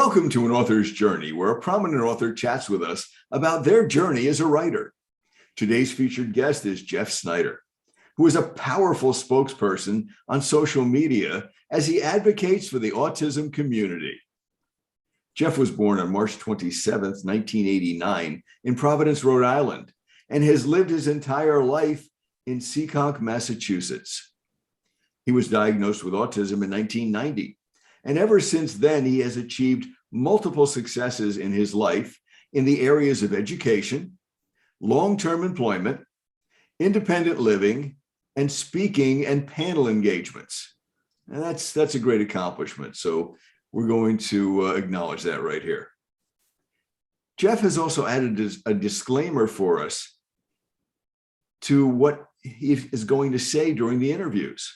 Welcome to An Author's Journey, where a prominent author chats with us about their journey as a writer. Today's featured guest is Jeff Snyder, who is a powerful spokesperson on social media as he advocates for the autism community. Jeff was born on March 27th, 1989, in Providence, Rhode Island, and has lived his entire life in Seekonk, Massachusetts. He was diagnosed with autism in 1990. And ever since then, he has achieved multiple successes in his life in the areas of education, long-term employment, independent living, and speaking and panel engagements. And that's a great accomplishment. So we're going to acknowledge that right here. Jeff has also added a disclaimer for us to what he is going to say during the interviews.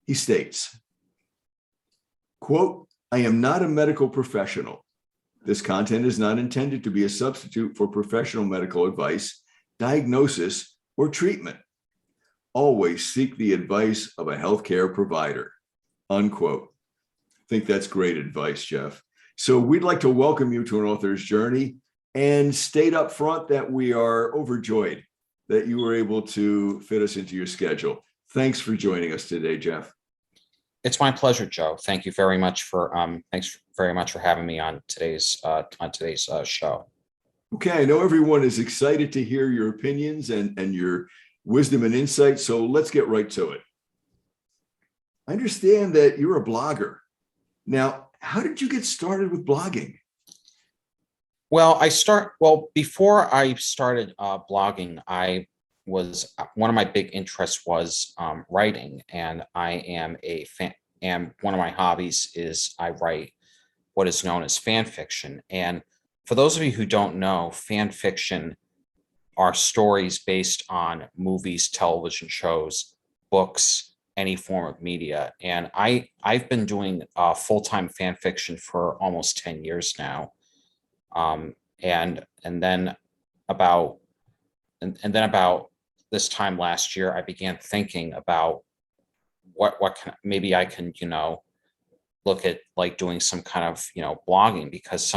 He states, quote, "I am not a medical professional. This content is not intended to be a substitute for professional medical advice, diagnosis, or treatment. Always seek the advice of a healthcare provider," unquote. I think that's great advice, Jeff. So we'd like to welcome you to An Author's Journey and state up front that we are overjoyed that you were able to fit us into your schedule. Thanks for joining us today, Jeff. It's my pleasure, Joe. Thank you very much for thanks very much for having me on today's show. Okay, I know everyone is excited to hear your opinions and your wisdom and insight, so let's get right to it. I understand that you're a blogger. Now, how did you get started with blogging? Well, before I started blogging, one of my big interests was writing, and I am a fan. And one of my hobbies is I write what is known as fan fiction. And for those of you who don't know, fan fiction are stories based on movies, television shows, books, any form of media. And I've been doing full-time fan fiction for almost 10 years now. And then about this time last year, I began thinking about what maybe I can, look at, like doing some kind of, blogging, because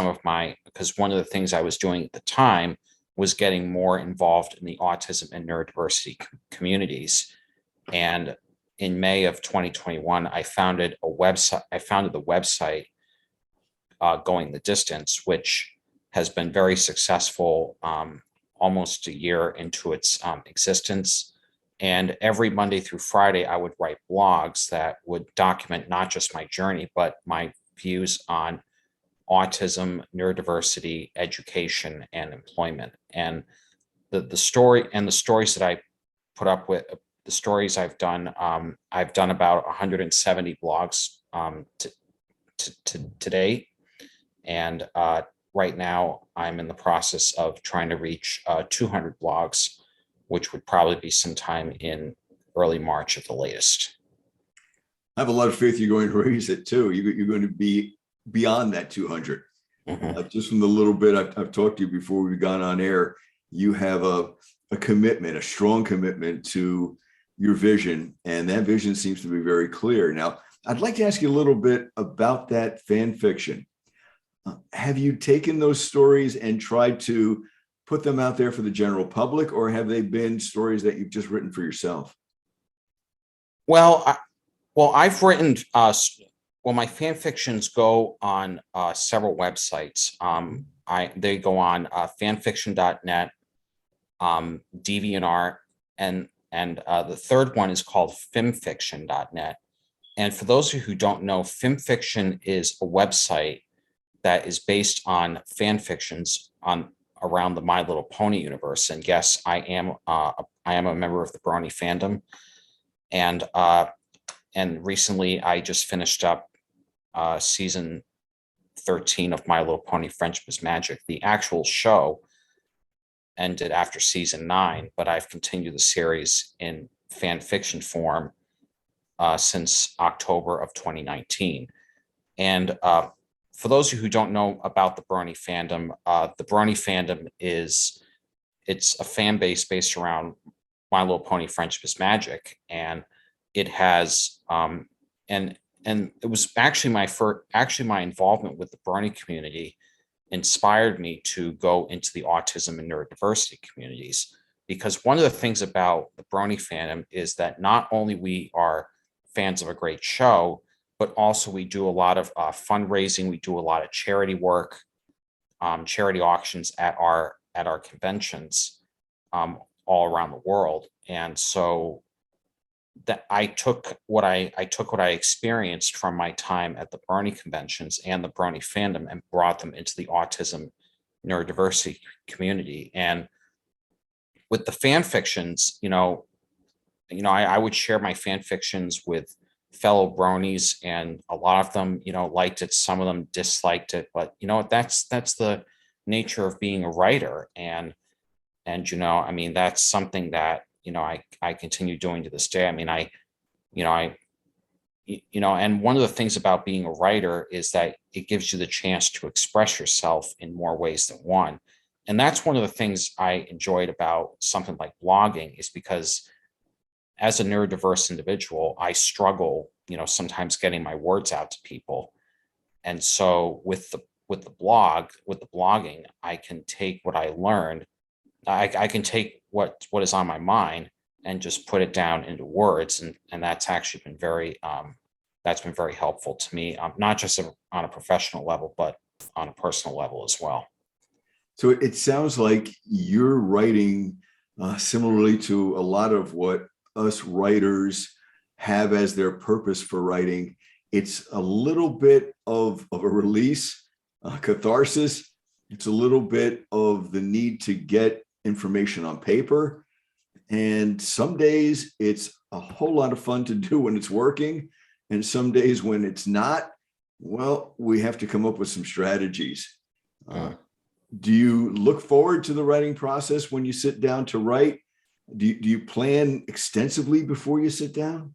one of the things I was doing at the time was getting more involved in the autism and neurodiversity communities. And in May of 2021, I founded the website Going the Distance, which has been very successful almost a year into its existence. And every Monday through Friday, I would write blogs that would document not just my journey, but my views on autism, neurodiversity, education, and employment. And the stories that I put up with, the stories I've done about 170 blogs to date. And right now, I'm in the process of trying to reach 200 blogs, which would probably be sometime in early March at the latest. I have a lot of faith you're going to raise it too. You're going to be beyond that 200. Mm-hmm. Just from the little bit I've talked to you before we've gone on air, you have a commitment, a strong commitment to your vision, and that vision seems to be very clear. Now, I'd like to ask you a little bit about that fan fiction. Have you taken those stories and tried to put them out there for the general public, or have they been stories that you've just written for yourself? Well, I've written, my fan fictions go on several websites. They go on fanfiction.net, DeviantArt, and the third one is called fimfiction.net. And for those of you who don't know, Fimfiction is a website that is based on fan fictions around the My Little Pony universe. And yes, I am a member of the Brony Fandom, and recently I just finished up season 13 of My Little Pony: Friendship is Magic. The actual show ended after season 9, but I've continued the series in fan fiction form since October of 2019. And for those of you who don't know about the Brony Fandom, it's a fan base based around My Little Pony: Friendship is Magic, and it has and and it was actually my involvement with the Brony community inspired me to go into the autism and neurodiversity communities. Because one of the things about the Brony fandom is that not only we are fans of a great show, but also we do a lot of fundraising. We do a lot of charity work, charity auctions at our conventions all around the world. And so that I took what I experienced from my time at the Brony conventions and the Brony fandom and brought them into the autism neurodiversity community. And with the fan fictions, I would share my fan fictions with fellow Bronies, and a lot of them, liked it. Some of them disliked it, but that's the nature of being a writer. I mean, that's something that, I continue doing to this day. I mean, and one of the things about being a writer is that it gives you the chance to express yourself in more ways than one. And that's one of the things I enjoyed about something like blogging, is because as a neurodiverse individual, I struggle, sometimes getting my words out to people. And so with the blogging, I can take what I learned. I can take what is on my mind and just put it down into words, and that's actually been that's been very helpful to me, not just on a professional level, but on a personal level as well. So it sounds like you're writing similarly to a lot of what us writers have as their purpose for writing. It's a little bit of a release, catharsis. It's a little bit of the need to get information on paper. And some days it's a whole lot of fun to do when it's working. And some days when it's not, well, we have to come up with some strategies. Do you look forward to the writing process when you sit down to write? Do you plan extensively before you sit down?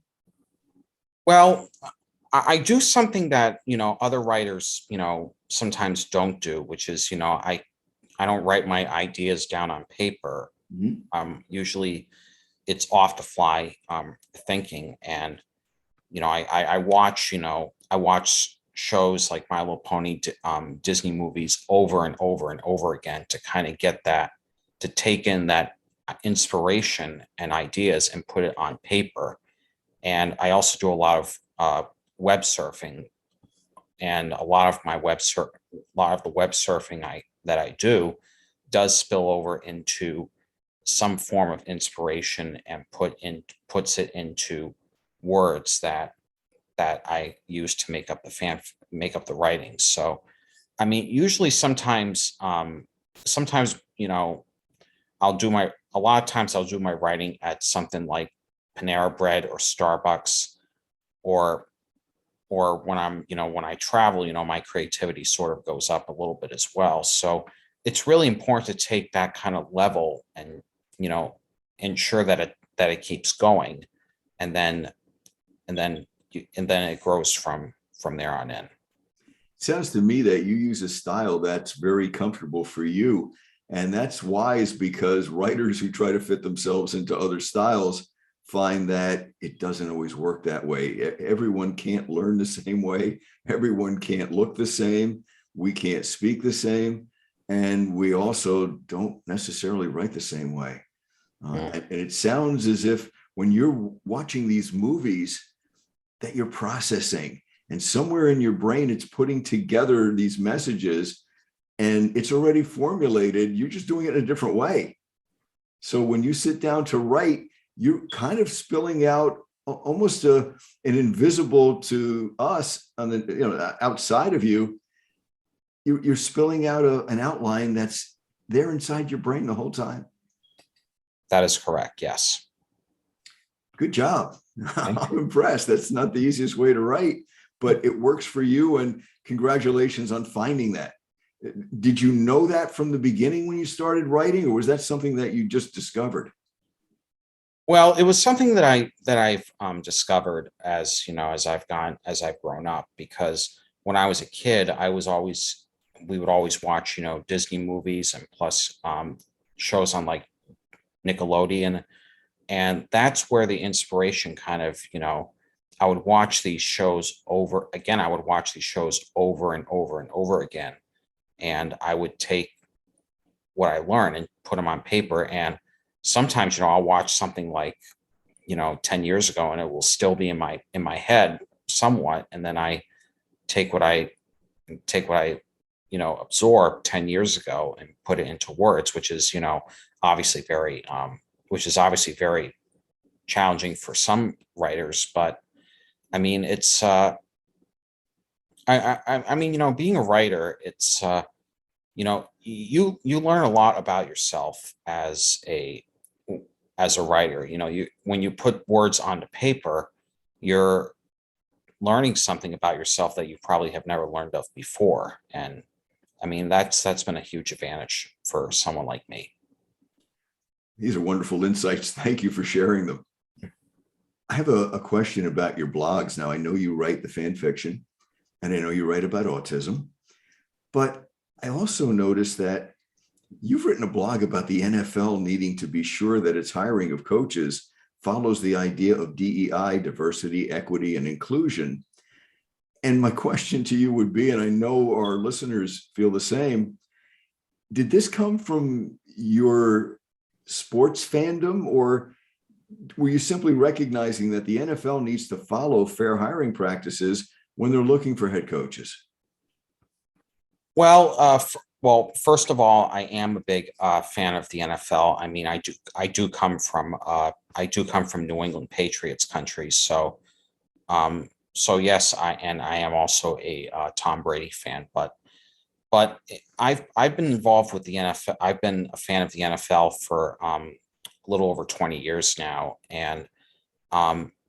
Well, I do something that, other writers, sometimes don't do, which is, I don't write my ideas down on paper. Usually it's off the fly thinking. And, I watch shows like My Little Pony, Disney movies over and over and over again to kind of get that, to take in that inspiration and ideas and put it on paper. And I also do a lot of web surfing, and a lot of the web surfing that I do does spill over into some form of inspiration and puts it into words that I use to make up the writing. So, I mean, usually sometimes, a lot of times I'll do my writing at something like Panera Bread or Starbucks, or when when I travel, my creativity sort of goes up a little bit as well. So it's really important to take that kind of level and, ensure that it keeps going, and then it grows from there on in. Sounds to me that you use a style that's very comfortable for you. And that's wise, because writers who try to fit themselves into other styles find that it doesn't always work that way. Everyone can't learn the same way. Everyone can't look the same. We can't speak the same. And we also don't necessarily write the same way. And it sounds as if when you're watching these movies that you're processing, and somewhere in your brain, it's putting together these messages, and it's already formulated. You're just doing it in a different way. So when you sit down to write, you're kind of spilling out almost an invisible to us on the outside of you. You're spilling out an outline that's there inside your brain the whole time. That is correct. Yes. Good job. I'm impressed. That's not the easiest way to write, but it works for you. And congratulations on finding that. Did you know that from the beginning when you started writing, or was that something that you just discovered? Well, it was something that I've discovered as I've grown up, because when I was a kid, we would always watch, Disney movies, and plus shows on like Nickelodeon. And that's where the inspiration kind of, I would watch these shows over again. I would watch these shows over and over and over again. And I would take what I learned and put them on paper. And sometimes, I'll watch something like, 10 years ago, and it will still be in my head somewhat. And then I take what I absorbed 10 years ago and put it into words, which is, obviously very, challenging for some writers. But I mean, it's, I mean, being a writer, it's, you learn a lot about yourself as a writer. When you put words onto paper, you're learning something about yourself that you probably have never learned of before. And I mean, that's been a huge advantage for someone like me. These are wonderful insights. Thank you for sharing them. I have a question about your blogs. Now, I know you write the fan fiction, and I know you write about autism, but I also noticed that you've written a blog about the NFL needing to be sure that its hiring of coaches follows the idea of DEI, diversity, equity, and inclusion. And my question to you would be, and I know our listeners feel the same, did this come from your sports fandom, or were you simply recognizing that the NFL needs to follow fair hiring practices when they're looking for head coaches? Well, first of all, I am a big fan of the NFL. I mean, I do come from New England Patriots country, so yes, I am also a Tom Brady fan. But I've been involved with the NFL. I've been a fan of the NFL for a little over 20 years now, and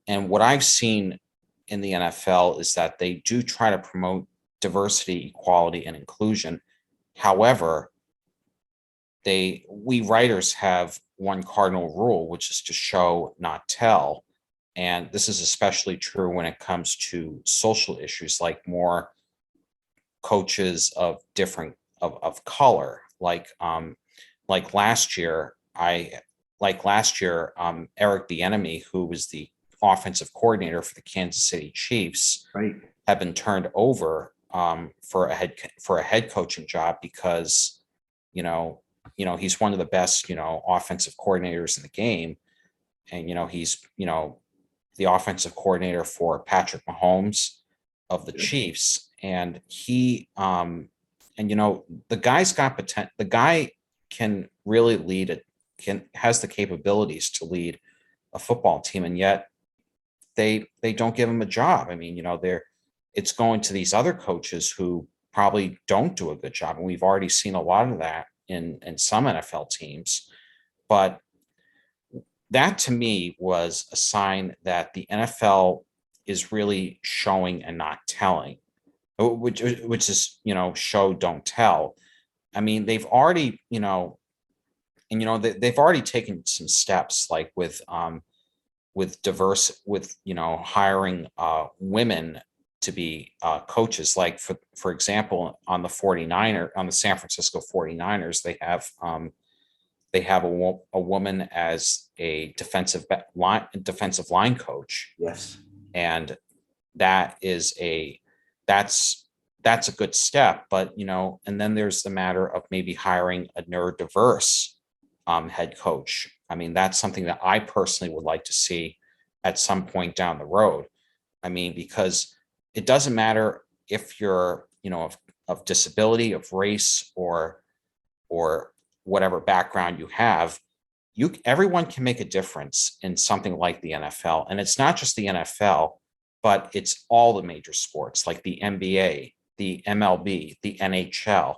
what I've seen in the NFL is that they do try to promote diversity, equality, and inclusion. However, we writers have one cardinal rule, which is to show, not tell. And this is especially true when it comes to social issues, like more coaches of different of color. Like last year, Eric Bieniemy, who was the offensive coordinator for the Kansas City Chiefs, Right. had been turned over for a head coaching job because he's one of the best offensive coordinators in the game. And he's the offensive coordinator for Patrick Mahomes of the Chiefs. And the guy's got potential. The guy can really lead has the capabilities to lead a football team, and yet they don't give him a job. I mean, it's going to these other coaches who probably don't do a good job. And we've already seen a lot of that in some NFL teams. But that to me was a sign that the NFL is really showing and not telling, which is, show, don't tell. I mean, they've already, they've already taken some steps, like with hiring women to be coaches. Like for example, on the San Francisco 49ers, they have a woman as a defensive line coach. Yes. And that's a good step. But and then there's the matter of maybe hiring a neurodiverse head coach. I mean, that's something that I personally would like to see at some point down the road. I mean, because it doesn't matter if you're, of disability, of race, or whatever background you have. Everyone can make a difference in something like the NFL. And it's not just the NFL, but it's all the major sports, like the NBA, the MLB, the NHL.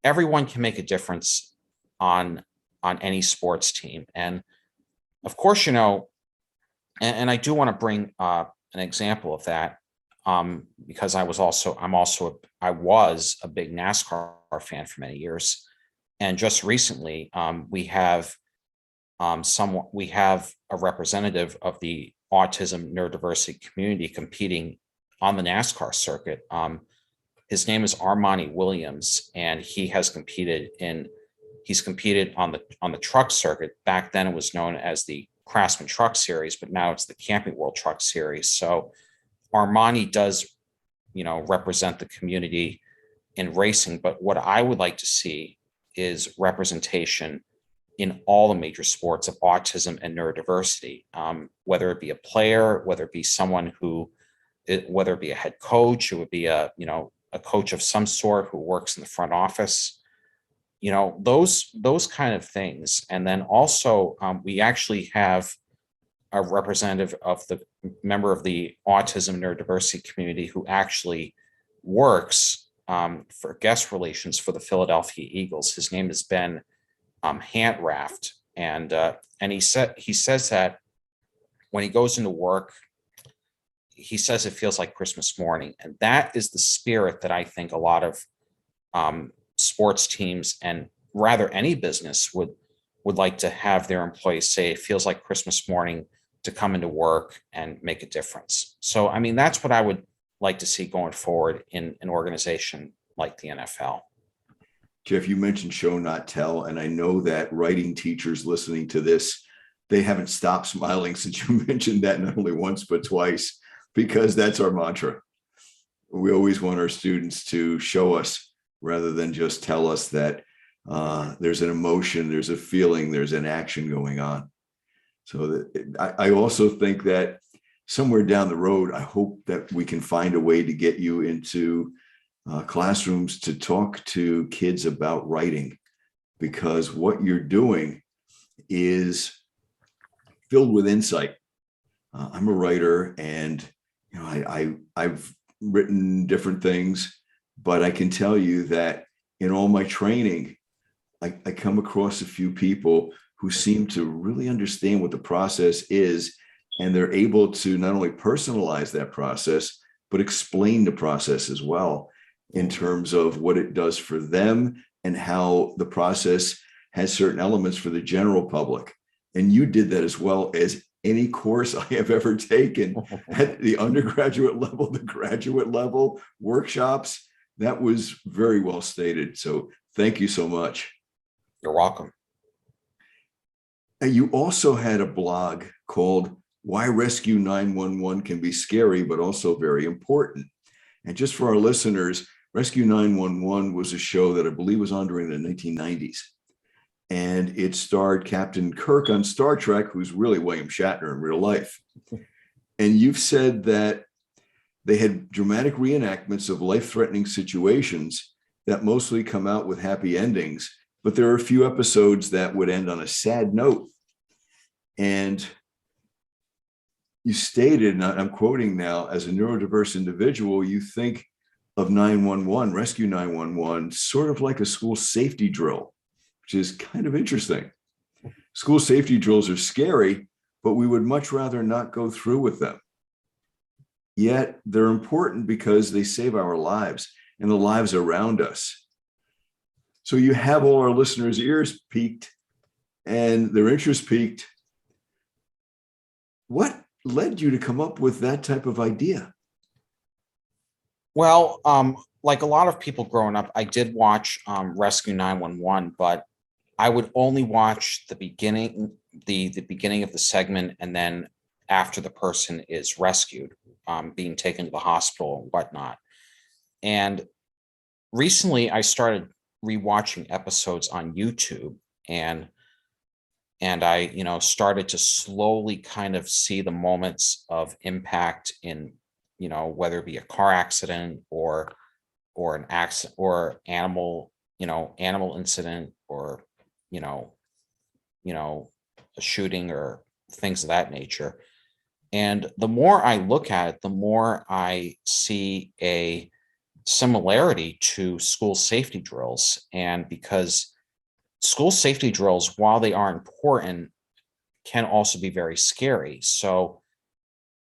Everyone can make a difference on any sports team. And of course, and I do want to bring an example of that, because I was a big NASCAR fan for many years. And just recently, we have a representative of the autism neurodiversity community competing on the NASCAR circuit. His name is Armani Williams, and he's competed on the truck circuit. Back then, it was known as the Craftsman Truck Series, but now it's the Camping World Truck Series. So Armani does, represent the community in racing. But what I would like to see is representation in all the major sports of autism and neurodiversity, whether it be a player, whether it be someone whether it be a head coach, it would be a coach of some sort who works in the front office, those kind of things. And then also we actually have a representative of the member of the autism neurodiversity community who actually works for guest relations for the Philadelphia Eagles. His name is Ben Hantraft, and he says that when he goes into work, he says it feels like Christmas morning, and that is the spirit that I think a lot of sports teams, and rather any business, would like to have their employees say. It feels like Christmas morning to come into work and make a difference. So, I mean, that's what I would like to see going forward in an organization like the NFL. Jeff, you mentioned show, not tell. And I know that writing teachers listening to this, they haven't stopped smiling since you mentioned that, not only once, but twice, because that's our mantra. We always want our students to show us rather than just tell us that there's an emotion, there's a feeling, there's an action going on. So I also think that somewhere down the road, I hope that we can find a way to get you into classrooms to talk to kids about writing, because what you're doing is filled with insight. I'm a writer, and I've written different things, but I can tell you that in all my training, I come across a few people who seem to really understand what the process is, and they're able to not only personalize that process, but explain the process as well, in terms of what it does for them and how the process has certain elements for the general public. And you did that as well as any course I have ever taken at the undergraduate level, the graduate level, workshops. That was very well stated. So thank you so much. You're welcome. And you also had a blog called Why Rescue 911 Can Be Scary, but Also Very Important. And just for our listeners, Rescue 911 was a show that I believe was on during the 1990s. And it starred Captain Kirk on Star Trek, who's really William Shatner in real life. And you've said that they had dramatic reenactments of life-threatening situations that mostly come out with happy endings, but there are a few episodes that would end on a sad note. And you stated, and I'm quoting now, as a neurodiverse individual, you think of 911, Rescue 911, sort of like a school safety drill, which is kind of interesting. School safety drills are scary, but we would much rather not go through with them. Yet they're important because they save our lives and the lives around us. So you have all our listeners' ears piqued and their interest piqued. What led you to come up with that type of idea? Well, like a lot of people growing up, I did watch Rescue 911, but I would only watch the beginning, the beginning of the segment, and then after the person is rescued, being taken to the hospital and whatnot. And recently, I started rewatching episodes on YouTube, and I, started to slowly kind of see the moments of impact in, whether it be a car accident or an accident or animal incident, or, a shooting or things of that nature. And the more I look at it, the more I see a similarity to school safety drills. And because school safety drills, while they are important, can also be very scary. So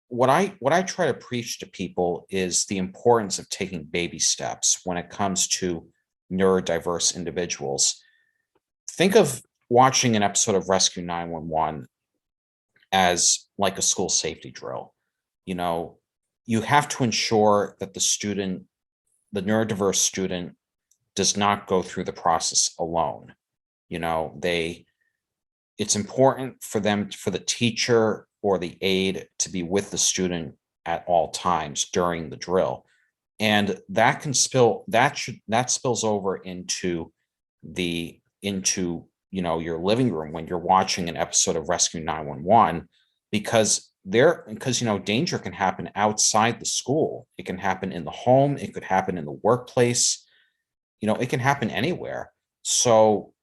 what I try to preach to people is the importance of taking baby steps when it comes to neurodiverse individuals. Think of watching an episode of Rescue 911 as like a school safety drill. You have to ensure that the neurodiverse student, does not go through the process alone. They it's important for them, for the teacher or the aide to be with the student at all times during the drill. And that can spill, that spills over into your living room when you're watching an episode of Rescue 911, because danger can happen outside the school. It can happen in the home. It could happen in the workplace. It can happen anywhere. So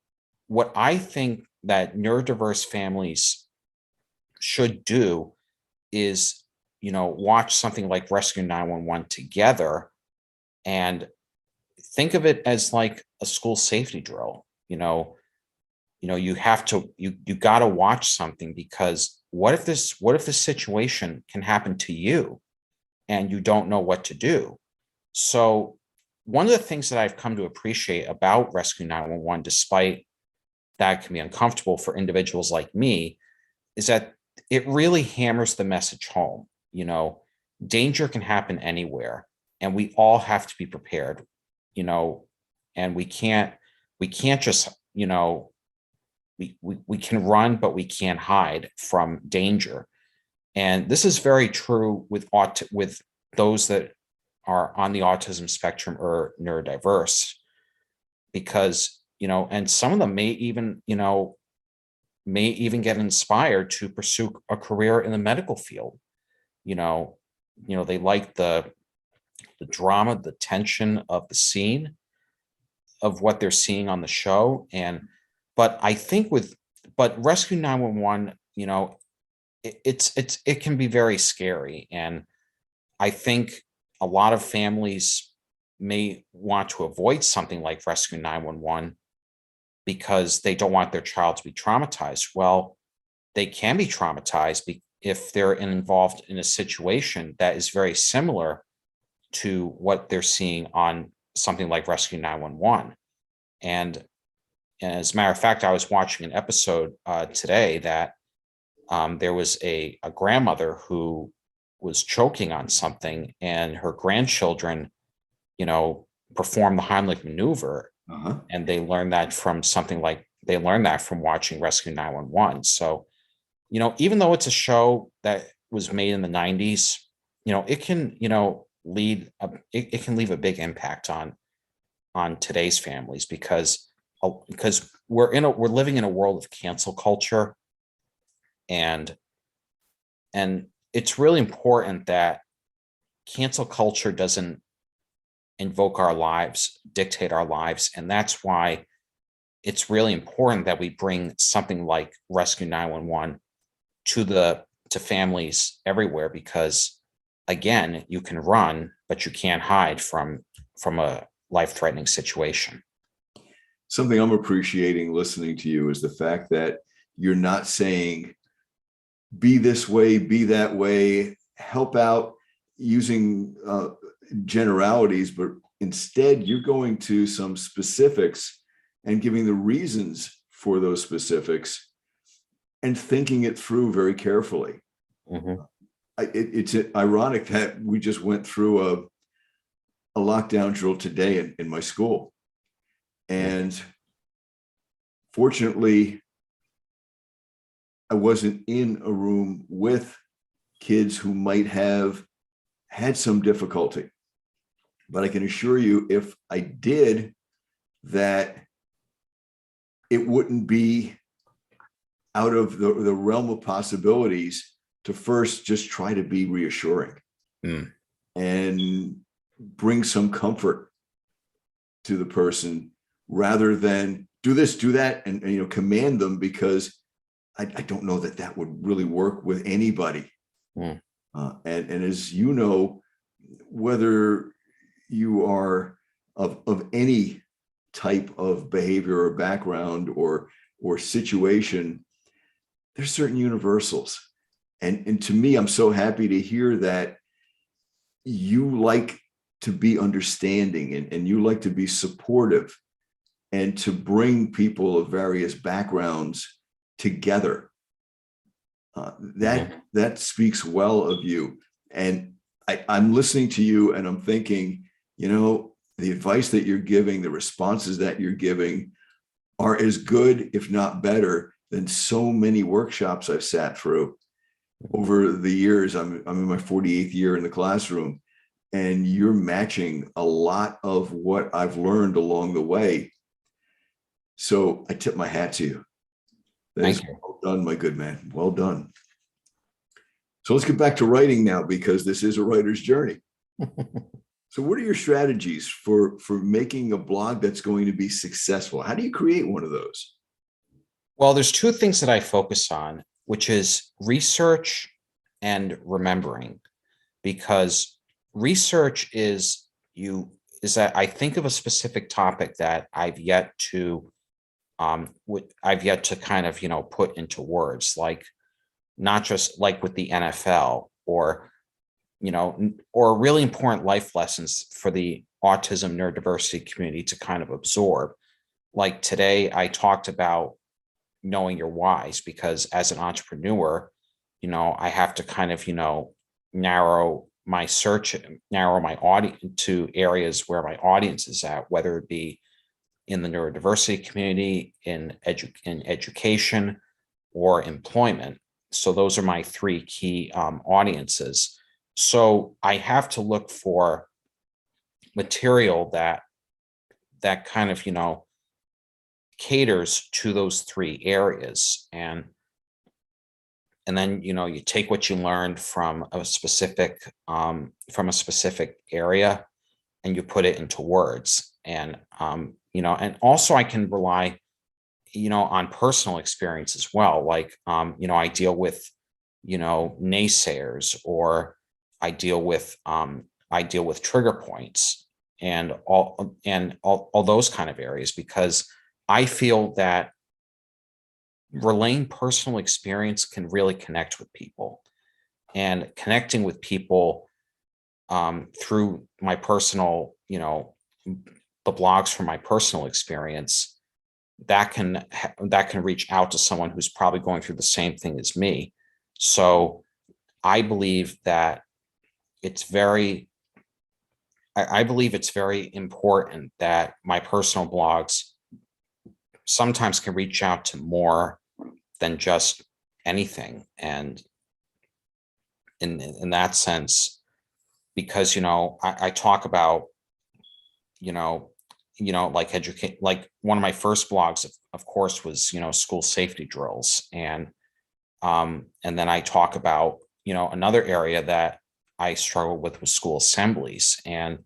what I think that neurodiverse families should do is, watch something like Rescue 911 together and think of it as like a school safety drill. You have to, you got to watch something, because what if this situation can happen to you and you don't know what to do? So one of the things that I've come to appreciate about Rescue 911, despite that can be uncomfortable for individuals like me, is that it really hammers the message home. Danger can happen anywhere, and we all have to be prepared, and we can't just, we can run, but we can't hide from danger. And this is very true with those that are on the autism spectrum or neurodiverse, because, and some of them may even get inspired to pursue a career in the medical field. They like the drama, the tension of the scene of what they're seeing on the show. But I think but Rescue 911, it can be very scary. And I think a lot of families may want to avoid something like Rescue 911 because they don't want their child to be traumatized. Well, they can be traumatized if they're involved in a situation that is very similar to what they're seeing on something like Rescue 911. And as a matter of fact, I was watching an episode today that there was a grandmother who was choking on something, and her grandchildren, performed the Heimlich maneuver. And they learned that from watching Rescue 911. So, even though it's a show that was made in the 90s, it can, it can leave a big impact on today's families, because we're living in a world of cancel culture, and it's really important that cancel culture doesn't invoke our lives, dictate our lives. And that's why it's really important that we bring something like Rescue 911 to families everywhere, because again, you can run, but you can't hide from a life-threatening situation. Something I'm appreciating listening to you is the fact that you're not saying, be this way, be that way, help out using generalities, but instead you're going to some specifics and giving the reasons for those specifics and thinking it through very carefully. Mm-hmm. It's ironic that we just went through a lockdown drill today in my school. And fortunately, I wasn't in a room with kids who might have had some difficulty. But I can assure you, if I did, that it wouldn't be out of the realm of possibilities to first just try to be reassuring and bring some comfort to the person, rather than do this, do that, and command them, because I don't know that would really work with anybody. And as you know, whether you are of any type of behavior or background or situation, there's certain universals. And to me, I'm so happy to hear that you like to be understanding and you like to be supportive and to bring people of various backgrounds together. That speaks well of you. And I'm listening to you and I'm thinking, the advice that you're giving, the responses that you're giving are as good, if not better, than so many workshops I've sat through over the years. I'm in my 48th year in the classroom, and you're matching a lot of what I've learned along the way. So I tip my hat to you. That is Thank you. well done, my good man. Well done. So let's get back to writing now, because this is a writer's journey. So what are your strategies for making a blog that's going to be successful? How do you create one of those? Well, there's two things that I focus on, which is research and remembering, because research is that I think of a specific topic that I've yet to kind of, put into words, like not just like with the NFL, or or really important life lessons for the autism neurodiversity community to kind of absorb. Like today, I talked about knowing your whys, because as an entrepreneur, I have to kind of, narrow my search, narrow my audience to areas where my audience is at, whether it be in the neurodiversity community, in education, or employment. So those are my three key audiences. So I have to look for material that kind of, caters to those three areas. And then, you take what you learned from a specific area, and you put it into words. And and also I can rely, on personal experience as well. Like, I deal with, naysayers, or I deal with trigger points, and all those kind of areas, because I feel that relaying personal experience can really connect with people, and connecting with people through my personal, the blogs from my personal experience, that can reach out to someone who's probably going through the same thing as me. So I believe that it's very, I believe it's very important that my personal blogs sometimes can reach out to more than just anything. And in that sense, because, I talk about, you know, like educate, like one of my first blogs, of course, was, school safety drills. And then I talk about, another area that I struggled with was school assemblies. And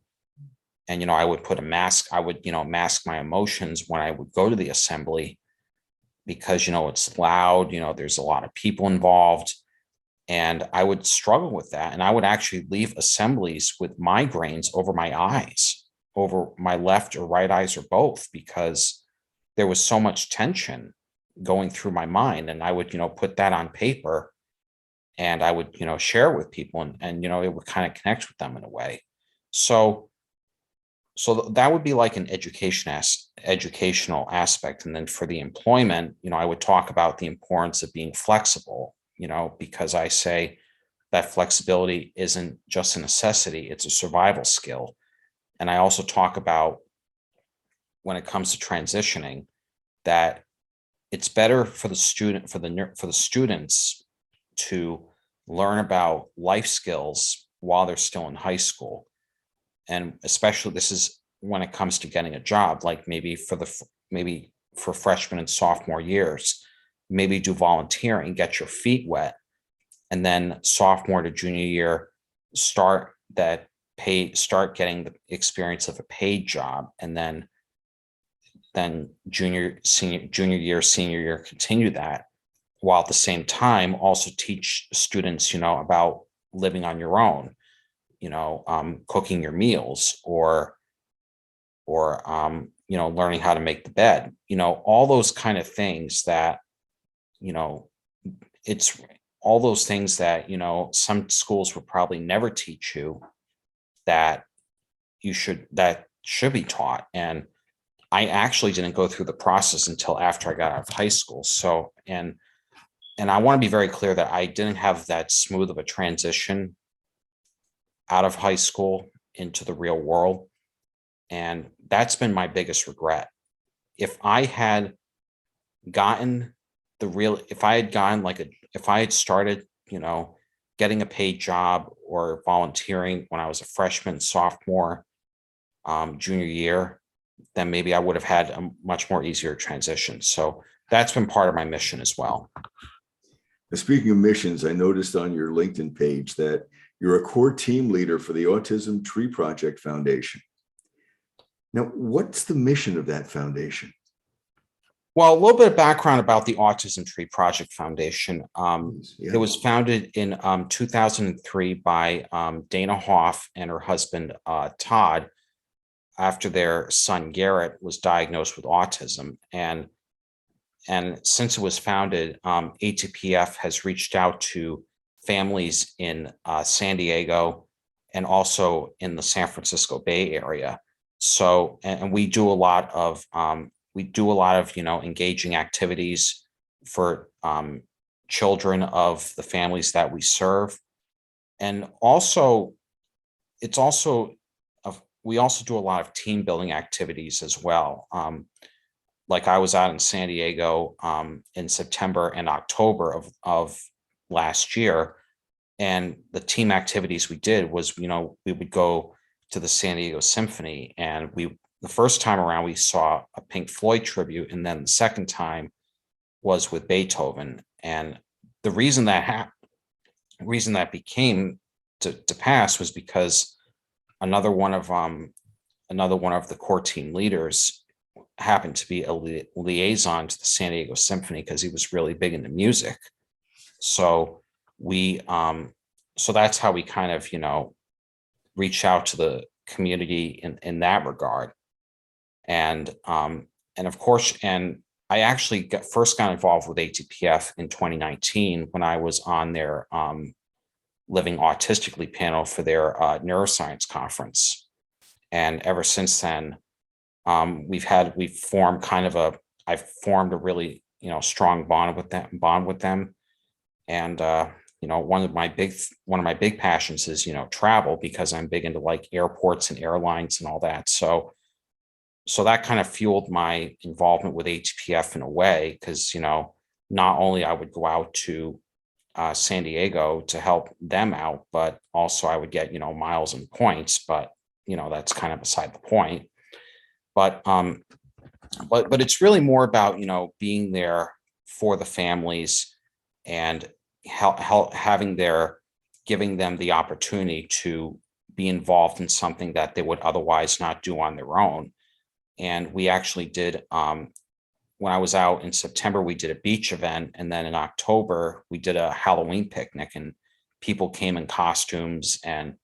I would put a mask, I would, mask my emotions when I would go to the assembly, because, it's loud, there's a lot of people involved. And I would struggle with that. And I would actually leave assemblies with migraines over my eyes, over my left or right eyes, or both, because there was so much tension going through my mind. And I would, put that on paper, and I would, share it with people, and it would kind of connect with them in a way. So that would be like an educational aspect. And then for the employment, I would talk about the importance of being flexible, because I say that flexibility isn't just a necessity, it's a survival skill. And I also talk about, when it comes to transitioning, that it's better for the students to learn about life skills while they're still in high school. And especially this is when it comes to getting a job, like maybe for freshman and sophomore years, maybe do volunteering, get your feet wet, and then sophomore to junior year, start getting the experience of a paid job, and then junior year, continue that, while at the same time also teach students, about living on your own, cooking your meals, or learning how to make the bed, all those kind of things that, it's all those things that, some schools would probably never teach you, that should be taught. And I actually didn't go through the process until after I got out of high school. So, and I want to be very clear that I didn't have that smooth of a transition out of high school into the real world. And that's been my biggest regret. If I had gotten if I had gone if I had started, getting a paid job or volunteering when I was a freshman, sophomore, junior year, then maybe I would have had a much more easier transition. So that's been part of my mission as well. Speaking of missions, I noticed on your LinkedIn page that you're a core team leader for the Autism Tree Project Foundation. Now, what's the mission of that foundation? Well, a little bit of background about the Autism Tree Project Foundation. Yeah. It was founded in 2003 by Dana Hoff and her husband, Todd, after their son Garrett was diagnosed with autism. And since it was founded, ATPF has reached out to families in San Diego and also in the San Francisco Bay Area. So, and we do a lot of engaging activities for children of the families that we serve, and also we also do a lot of team building activities as well. Like I was out in San Diego in September and October of last year, and the team activities we did was, we would go to the San Diego Symphony, and the first time around we saw a Pink Floyd tribute, and then the second time was with Beethoven. And the reason that became to pass was because another one of the core team leaders happened to be a liaison to the San Diego Symphony because he was really big into music. So so that's how we kind of, reach out to the community in that regard. And of course, and I actually first got involved with ATPF in 2019 when I was on their Living Autistically panel for their neuroscience conference. And ever since then, I've formed a really, strong bond with them. And, one of my big passions is, travel, because I'm big into like airports and airlines and all that. So that kind of fueled my involvement with ATPF in a way, because, not only I would go out to San Diego to help them out, but also I would get, miles and points, but, that's kind of beside the point. But it's really more about, being there for the families and giving them the opportunity to be involved in something that they would otherwise not do on their own. And we actually did, when I was out in September, we did a beach event. And then in October, we did a Halloween picnic, and people came in costumes, and,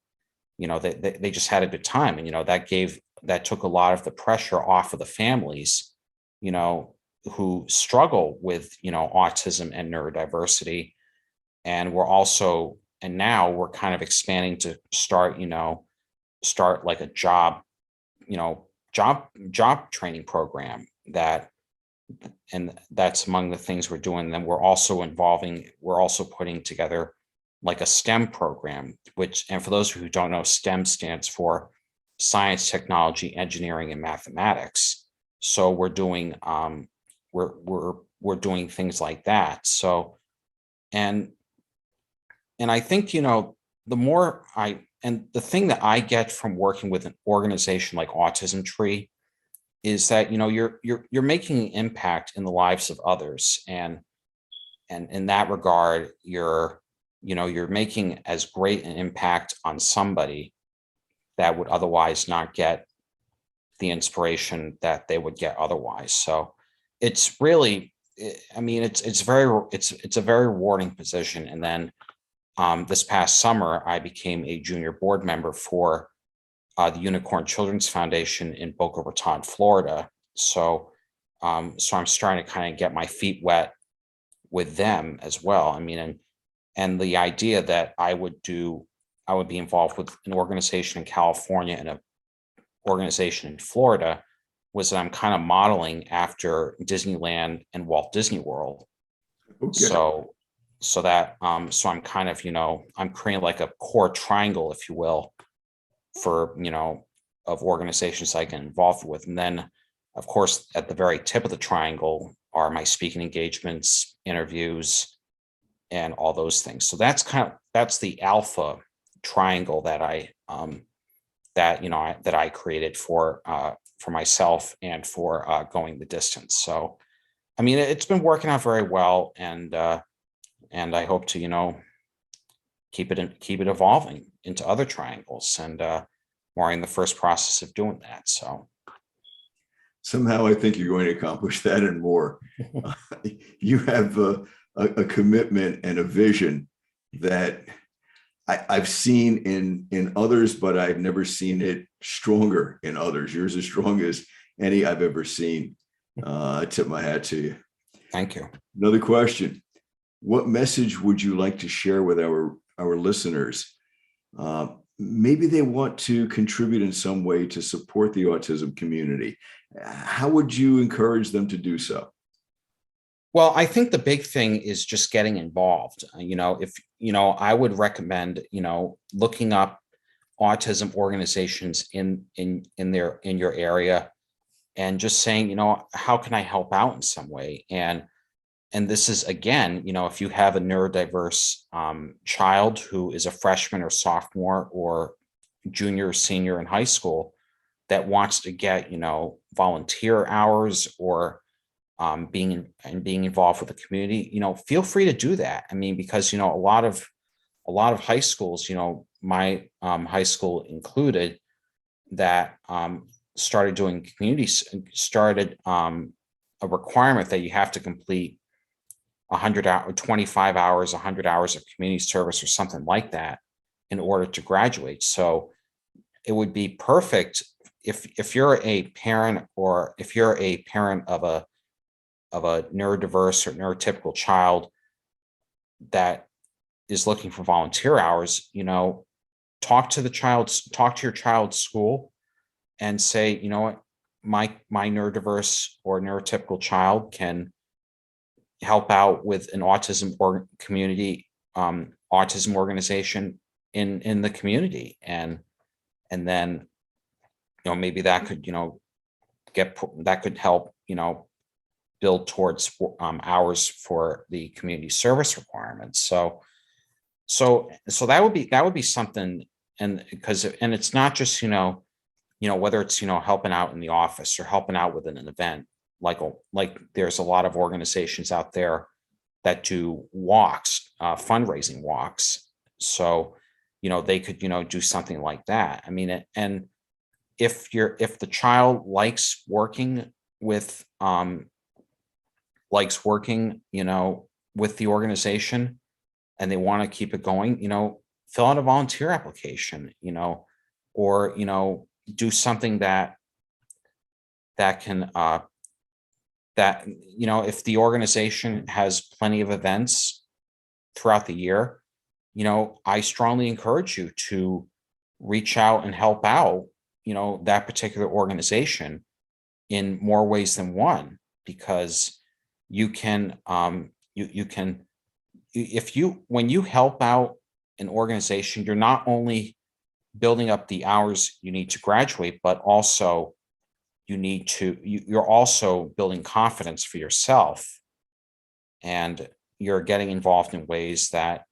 they just had a good time. And, that took a lot of the pressure off of the families, who struggle with, autism and neurodiversity. And now we're kind of expanding to start like a job training program and that's among the things we're doing. Then we're also putting together like a STEM program, and for those who don't know, STEM stands for science, technology, engineering, and mathematics. So we're doing we're doing things like that. So, and I think, the thing that I get from working with an organization like Autism Tree is that, you're making an impact in the lives of others. And in that regard, you're making as great an impact on somebody that would otherwise not get the inspiration that they would get otherwise. So it's really, it's a very rewarding position. And then this past summer, I became a junior board member for the Unicorn Children's Foundation in Boca Raton, Florida. So I'm starting to kind of get my feet wet with them as well. And the idea that I would be involved with an organization in California and an organization in Florida was that I'm kind of modeling after Disneyland and Walt Disney World. Okay. So I'm kind of, I'm creating like a core triangle, if you will, for, of organizations I get involved with. And then, of course, at the very tip of the triangle are my speaking engagements, interviews, and all those things. So that's the alpha triangle that I created for myself and for going the distance. So I mean, it's been working out very well, and I hope to keep it evolving into other triangles, and we're in the first process of doing that. So Somehow I think you're going to accomplish that and more. You have a commitment and a vision that I've seen in others, but I've never seen it stronger in others. Yours is strong as any I've ever seen. I tip my hat to you. thank you. Another question. What message would you like to share with our listeners? Maybe they want to contribute in some way to support the autism community. How would you encourage them to do so? Well, I think the big thing is just getting involved. If I would recommend looking up autism organizations in your area, and just saying, how can I help out in some way? And this is, again, if you have a neurodiverse child who is a freshman or sophomore or junior or senior in high school that wants to get volunteer hours or being involved with the community, feel free to do that. I mean, because a lot of high schools, my high school included, that started doing started a requirement that you have to complete 100 hours, 25 hours, 100 hours of community service or something like that in order to graduate. So it would be perfect if you're a parent, or if you're a parent of a neurodiverse or neurotypical child that is looking for volunteer hours, talk to your child's school and say, what, my neurodiverse or neurotypical child can help out with an autism or community autism organization in the community, and then maybe that could could help build towards hours for the community service requirements. So that would be something. And it's not just whether it's helping out in the office or helping out with an event, like there's a lot of organizations out there that do walks, fundraising walks. So they could do something like that. I mean, and if the child likes working with with the organization, and they want to keep it going, fill out a volunteer application, or do something that can if the organization has plenty of events throughout the year, I strongly encourage you to reach out and help out that particular organization in more ways than one, because you can when you help out an organization, you're not only building up the hours you need to graduate, but also you're also building confidence for yourself, and you're getting involved in ways that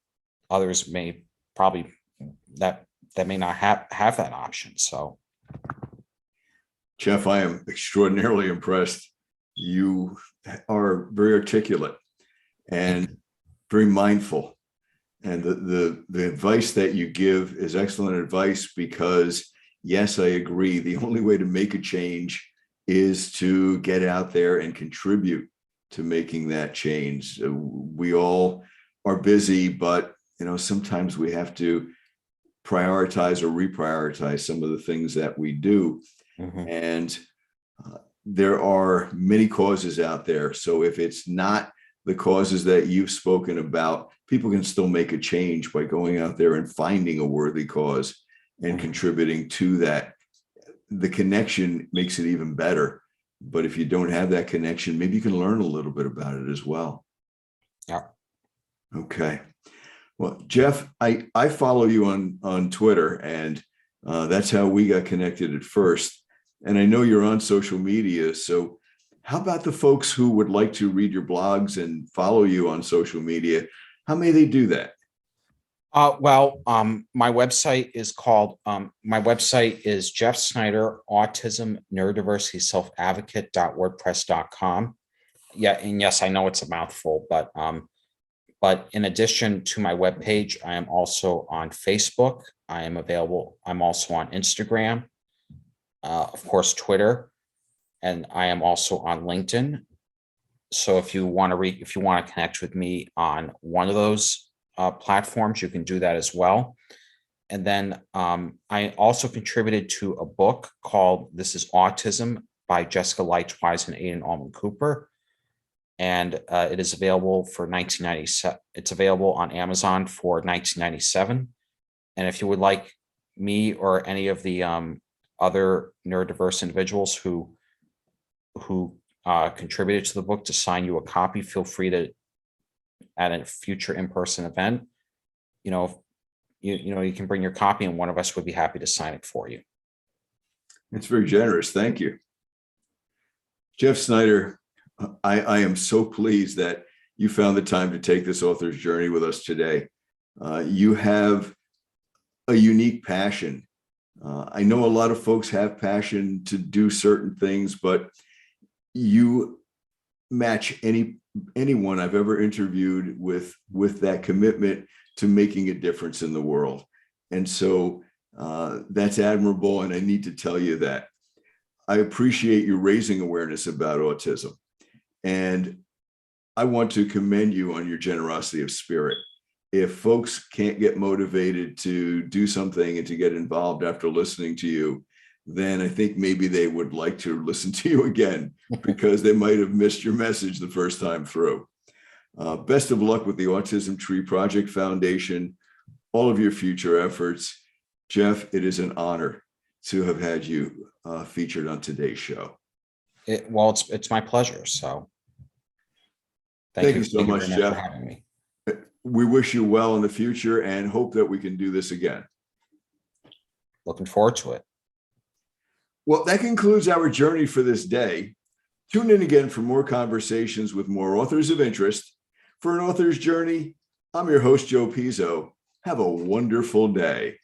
others may probably that may not have that option. So, Jeff, I am extraordinarily impressed. You are very articulate and very mindful. And the advice that you give is excellent advice, because yes, I agree. The only way to make a change is to get out there and contribute to making that change. We all are busy, but sometimes we have to prioritize or reprioritize some of the things that we do. mhm. And there are many causes out there. So if it's not the causes that you've spoken about, people can still make a change by going out there and finding a worthy cause and contributing to that. The connection makes it even better. But if you don't have that connection, maybe you can learn a little bit about it as well. Yeah. Okay. Well, Jeff, I follow you on Twitter, and that's how we got connected at first. And I know you're on social media. So How about the folks who would like to read your blogs and follow you on social media? How may they do that? My website is Jeff Snyder, Autism Neurodiversity Self-Advocate.wordpress.com. Yeah, and yes, I know it's a mouthful, but in addition to my webpage, I am also on Facebook. I am available. I'm also on Instagram, of course, Twitter, and I am also on LinkedIn. So if you want to connect with me on one of those platforms, you can do that as well. And then I also contributed to a book called "This Is Autism" by Jessica Leitwise and Aidan Allman Cooper. And it is available for $19.97. It's available on Amazon for $19.97. And if you would like me or any of the other neurodiverse individuals who contributed to the book to sign you a copy, feel free to, at a future in-person event, you can bring your copy and one of us would be happy to sign it for you. It's very generous. Thank you. Jeff Snyder, I am so pleased that you found the time to take this author's journey with us today. You have a unique passion. I know a lot of folks have passion to do certain things, but you match anyone I've ever interviewed with that commitment to making a difference in the world. And so that's admirable. And I need to tell you that I appreciate you raising awareness about autism. And I want to commend you on your generosity of spirit. If folks can't get motivated to do something and to get involved after listening to you, then I think maybe they would like to listen to you again because they might have missed your message the first time through. Best of luck with the Autism Tree Project Foundation, all of your future efforts. Jeff, it is an honor to have had you featured on today's show. It's my pleasure. So thank you so much, Jeff. For having me. We wish you well in the future and hope that we can do this again. Looking forward to it. Well, that concludes our journey for this day. Tune in again for more conversations with more authors of interest. For An Author's Journey, I'm your host, Joe Pizzo. Have a wonderful day.